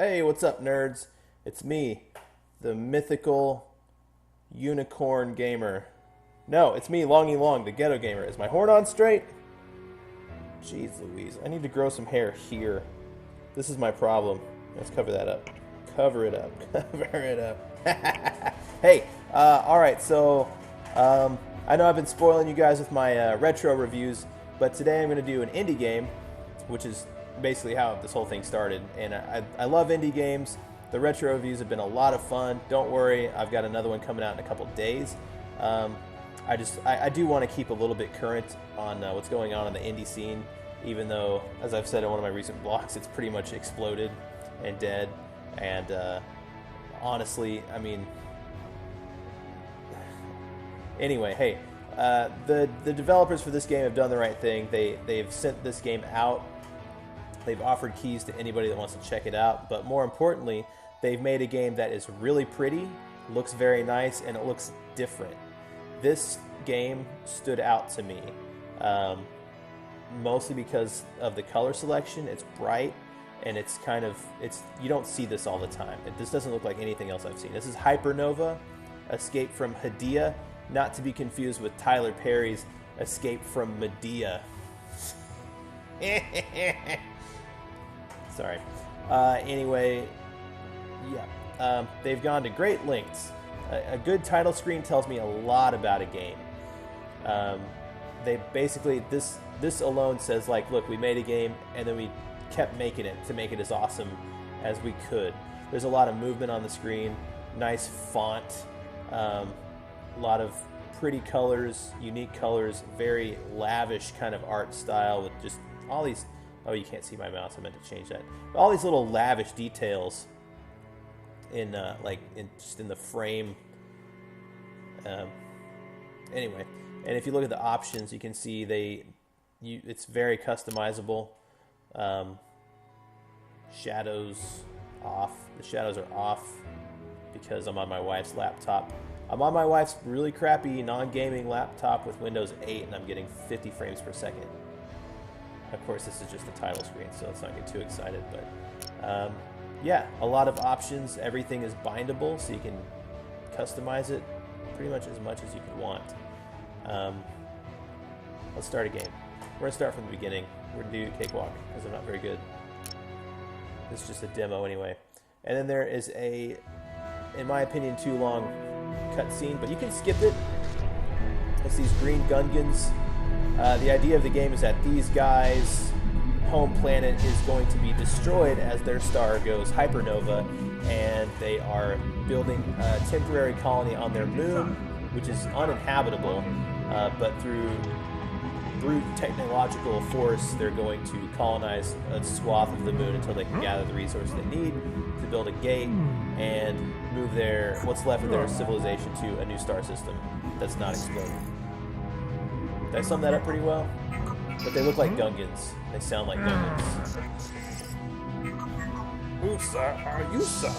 Hey, what's up, nerds? It's me, the mythical unicorn gamer. No, it's me, Longy Long, the ghetto gamer. Is my horn on straight? Jeez Louise, I need to grow some hair here. This is my problem. Let's cover that up. Cover it up. Cover it up. Hey, alright, so I know I've been spoiling you guys with my retro reviews, but today I'm going to do an indie game, which is basically how this whole thing started. And I love indie games. The retro reviews have been a lot of fun. Don't worry, I've got another one coming out in a couple days. I do want to keep a little bit current on what's going on in the indie scene, even though, as I've said in one of my recent blogs, it's pretty much exploded and dead. And honestly, I mean, anyway, hey, the developers for this game have done the right thing. They've sent this game out. They've offered keys to anybody that wants to check it out, but more importantly, they've made a game that is really pretty, looks very nice, and it looks different. This game stood out to me, mostly because of the color selection. It's bright, and you don't see this all the time. This doesn't look like anything else I've seen. This is Hypernova, Escape from Hadea, not to be confused with Tyler Perry's Escape from Medea. Sorry. Anyway, yeah. They've gone to great lengths. A good title screen tells me a lot about a game. They basically, this alone says, like, look, we made a game, and then we kept making it to make it as awesome as we could. There's a lot of movement on the screen, nice font, a lot of pretty colors, unique colors, very lavish kind of art style with just all these... Oh, you can't see my mouse. I meant to change that. But all these little lavish details in just in the frame. Anyway, and if you look at the options, you can see it's very customizable. Shadows off. The shadows are off because I'm on my wife's laptop. I'm on my wife's really crappy non-gaming laptop with Windows 8, and I'm getting 50 frames per second. Of course, this is just the title screen, so let's not get too excited. But yeah, a lot of options. Everything is bindable, so you can customize it pretty much as you could want. Let's start a game. We're going to start from the beginning. We're going to do Cakewalk, because I'm not very good. This is just a demo anyway. And then there is a, in my opinion, too long cutscene, but you can skip it. It's these green Gungans. The idea of the game is that these guys' home planet is going to be destroyed as their star goes hypernova, and they are building a temporary colony on their moon, which is uninhabitable, but through brute technological force, they're going to colonize a swath of the moon until they can gather the resources they need to build a gate and move what's left of their civilization to a new star system that's not exploding. Did I sum that up pretty well? But they look like Gungans. They sound like Gungans. Usa, Ayusa.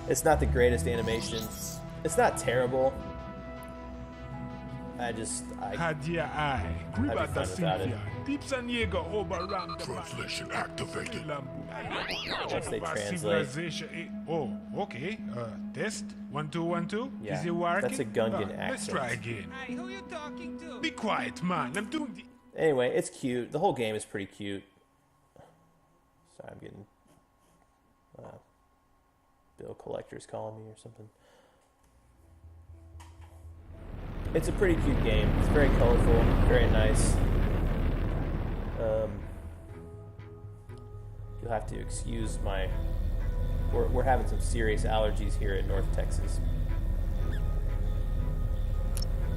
It's not the greatest animation. It's not terrible. Hadea, I'd be fine without it. Translation activated. Once they translate. Oh, okay. Test 1 2 1 2. Yeah, is it working? that's a Gungan accent. Let's try again. Hey, who you talking to? Be quiet, man. I'm doing the... Anyway, it's cute. The whole game is pretty cute. Sorry, I'm getting bill collectors calling me or something. It's a pretty cute game. It's very colorful, very nice. You'll have to excuse my... We're having some serious allergies here in North Texas.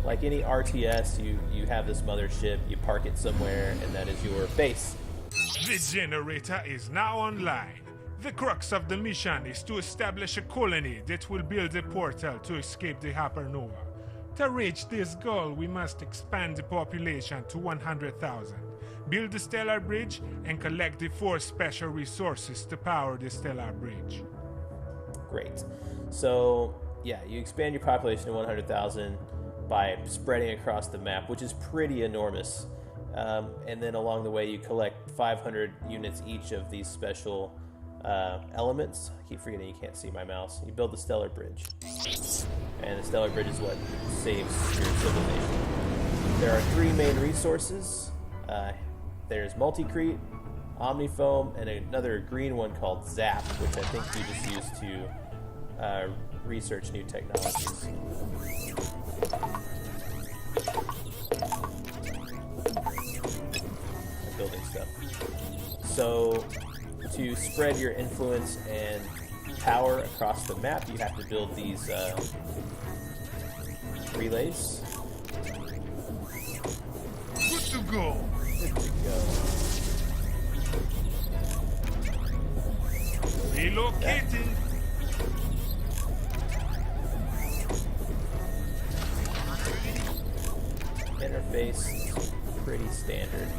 Like any RTS, you have this mothership, you park it somewhere, and that is your base. The generator is now online. The crux of the mission is to establish a colony that will build a portal to escape the Hypernova. To reach this goal, we must expand the population to 100,000, build the stellar bridge, and collect the 4 special resources to power the stellar bridge. Great. So, yeah, you expand your population to 100,000 by spreading across the map, which is pretty enormous. And then along the way, you collect 500 units each of these special elements. I keep forgetting you can't see my mouse. You build the stellar bridge. And the stellar bridge is what saves your civilization. There are 3 main resources. There's multicrete, omnifoam, and another green one called Zap, which I think you just use to research new technologies. I'm building stuff. So to spread your influence and power across the map, you have to build these relays. Good to go. Good to go. Relocating. Interface is pretty standard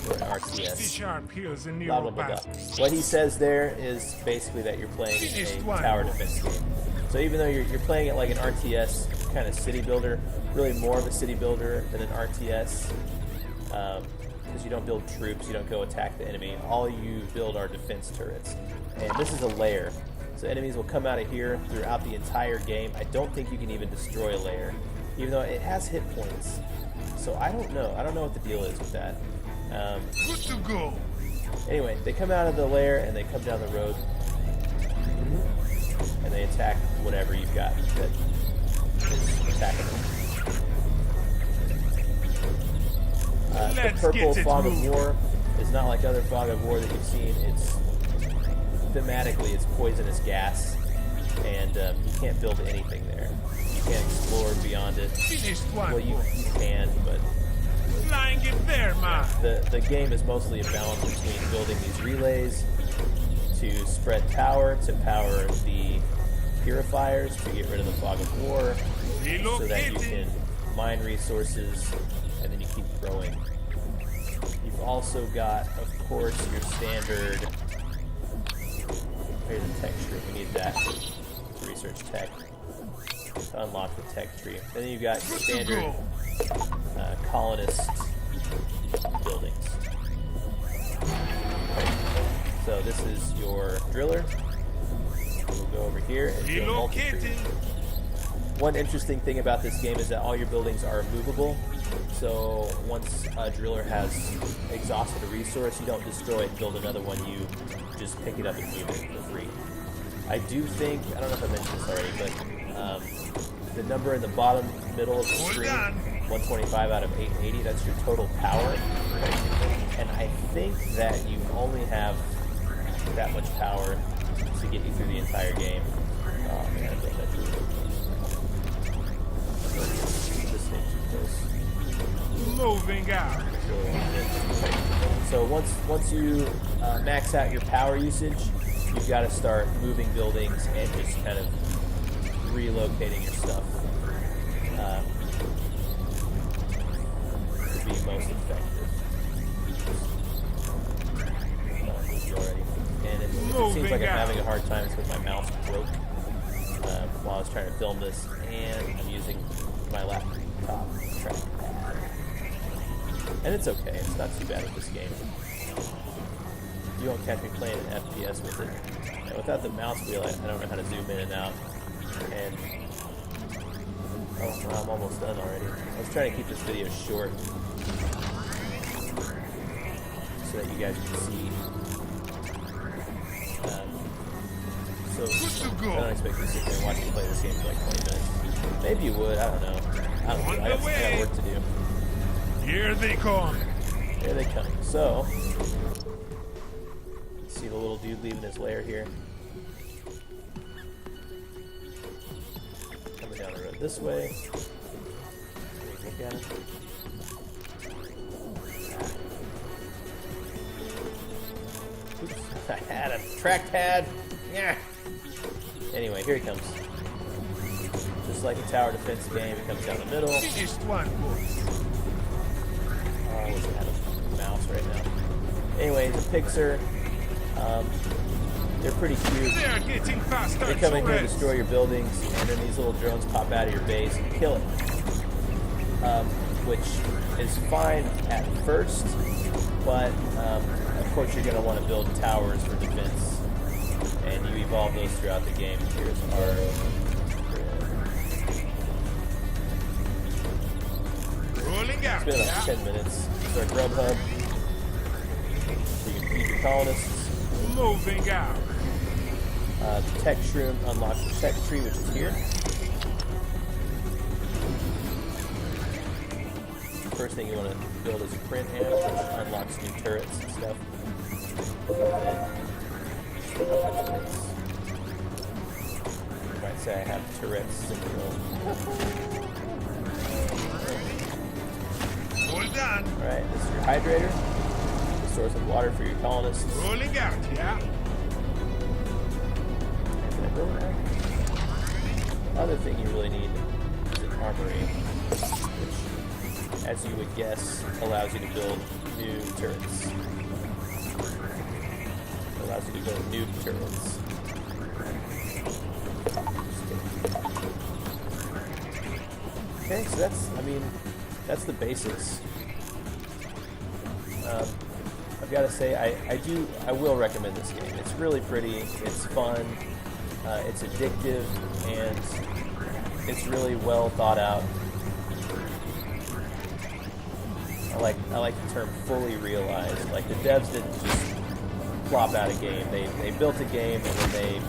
for an RTS. Sharp heels in Blah, blah, blah, blah. What he says there is basically that you're playing a tower defense game. So even though you're playing it like an RTS kind of city builder, really more of a city builder than an RTS, because you don't build troops, you don't go attack the enemy. All you build are defense turrets. And this is a layer. So enemies will come out of here throughout the entire game. I don't think you can even destroy a layer, even though it has hit points. So I don't know. I don't know what the deal is with that. Good to go. Anyway, they come out of the lair and they come down the road and they attack whatever you've got that is attacking them. The purple fog of war is not like other fog of war that you've seen. It's thematically it's poisonous gas, and you can't build anything there. You can't explore beyond it. Well, you can, but flying it there, man. The game is mostly a balance between building these relays to spread power, to power the purifiers, to get rid of the fog of war, so that you can mine resources, and then you keep growing. You've also got, of course, your standard. Here's a tech tree. We need that to research tech, to unlock the tech tree. And then you've got your standard colonist buildings. Okay. So this is your driller. We'll go over here and do a multi-tree. One interesting thing about this game is that all your buildings are movable. So once a driller has exhausted a resource, you don't destroy it and build another one. You just pick it up and move it for free. I do think, I don't know if I mentioned this already, but the number in the bottom middle of the screen, 125 out of 880, that's your total power. And I think that you only have that much power to get you through the entire game. Oh man, I built that too close. Moving out. So once you max out your power usage, you've got to start moving buildings and just kind of relocating your stuff to be most effective. Already. And it seems like I'm having a hard time because my mouse broke while I was trying to film this, and I'm using my laptop trackpad. And it's okay, it's not too bad with this game. You won't catch me playing an FPS with it. And without the mouse wheel, I don't know how to zoom in and out. And oh, well, I'm almost done already. I was trying to keep this video short so that you guys can see. So I don't expect you to sit there and watch me play this game for like 20 minutes. Maybe you would, I don't know. I got work to do. Here they come. Here they come. So, see the little dude leaving his lair here. Coming down the road this way. Look at him. Oops, I had a trackpad. Yeah. Anyway, here he comes. Just like a tower defense game, he comes down the middle. Finished one, boys. Oh, I wish I had a mouse right now. Anyway, he's a Pixar. They're pretty cute. They are getting faster. They come in here and destroy your buildings, and then these little drones pop out of your base and kill it. Which is fine at first, but of course, you're going to want to build towers for defense, and you evolve those throughout the game. Here's our Rolling out. It's been about 10 minutes. It's our grub hub. So you can feed your colonists. Moving out. The tech shroom unlocks the tech tree, which is here. First thing you want to build is a print amp, which unlocks new turrets and stuff. You might say I have Tourette's syndrome. Hold on. Alright, this is your hydrator. The source of water for your colonists. Rolling out, yeah. Can I build that? Other thing you really need is an armory, which, as you would guess, allows you to build new turrets. Allows you to build new turrets. Okay, so that's the basics. I've got to say, I will recommend this game. It's really pretty, it's fun, it's addictive, and it's really well thought out. I like the term fully realized. Like, the devs didn't just plop out a game. They built a game and then they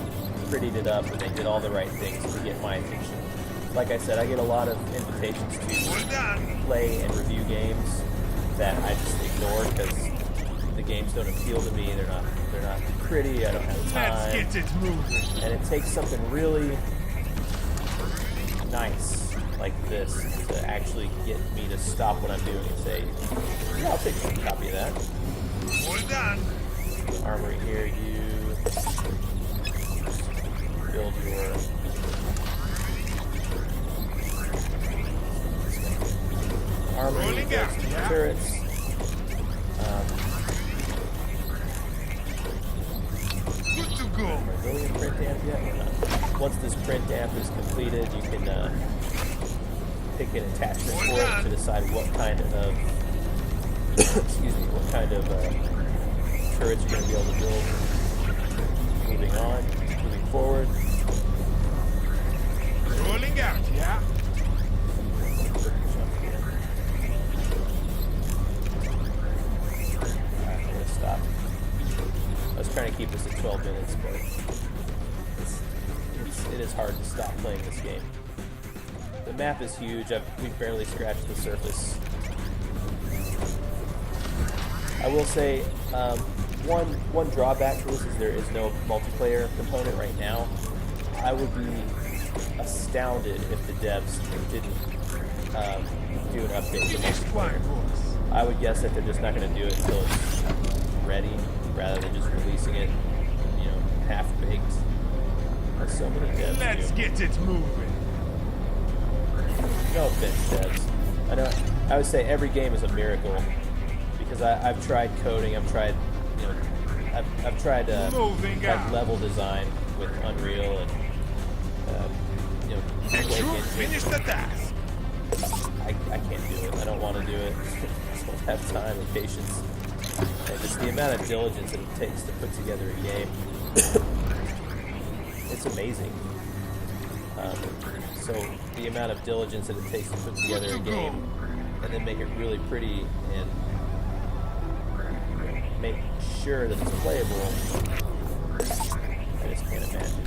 prettied it up and they did all the right things to get my attention. Like I said, I get a lot of invitations to play and review games that I just ignore because the games don't appeal to me. They're not pretty. I don't have time. Let's get it moving. And it takes something really nice like this to actually get me to stop what I'm doing and say, yeah, I'll take a copy of that. Hold on. Armory here, you build your armory, Rolling out, yeah. turrets. Good to go. Am I building a print amp yet or not? Once this print amp is completed, you can pick an attachment for it to decide what kind of excuse me, what kind of turrets you're going to be able to build. Moving on, moving forward. Rolling out, yeah. Alright, I'm going to stop. I was trying to keep this at 12 minutes, but it is hard to stop playing this game. The map is huge. We've barely scratched the surface. I will say, one drawback to this is there is no multiplayer component right now. I would be astounded if the devs didn't do an update to multiplayer. I would guess that they're just not going to do it until it's ready, rather than just releasing it, half-baked. There's so many devs. Let's get it moving. No offense, devs. I would say every game is a miracle because I've tried coding. I've tried, I've tried like level design with Unreal and Finish the task. I can't do it. I don't want to do it. I don't have time and patience. And just the amount of diligence that it takes to put together a game. It's amazing. So the amount of diligence that it takes to put together a game and then make it really pretty and make sure that it's playable, I just can't imagine.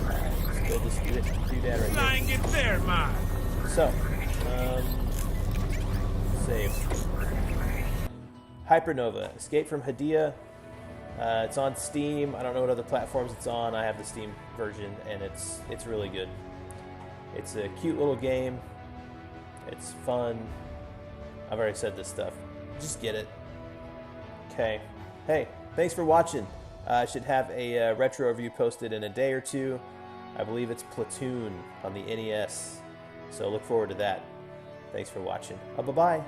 Alright, let's build this doodad right Flying here. it there, man. So, save. Hypernova, Escape from Hadea. It's on Steam. I don't know what other platforms it's on. I have the Steam version, and it's really good. It's a cute little game. It's fun. I've already said this stuff. Just get it. Okay. Hey, thanks for watching. I should have a retro review posted in a day or two. I believe it's Platoon on the NES. So look forward to that. Thanks for watching. Bye-bye.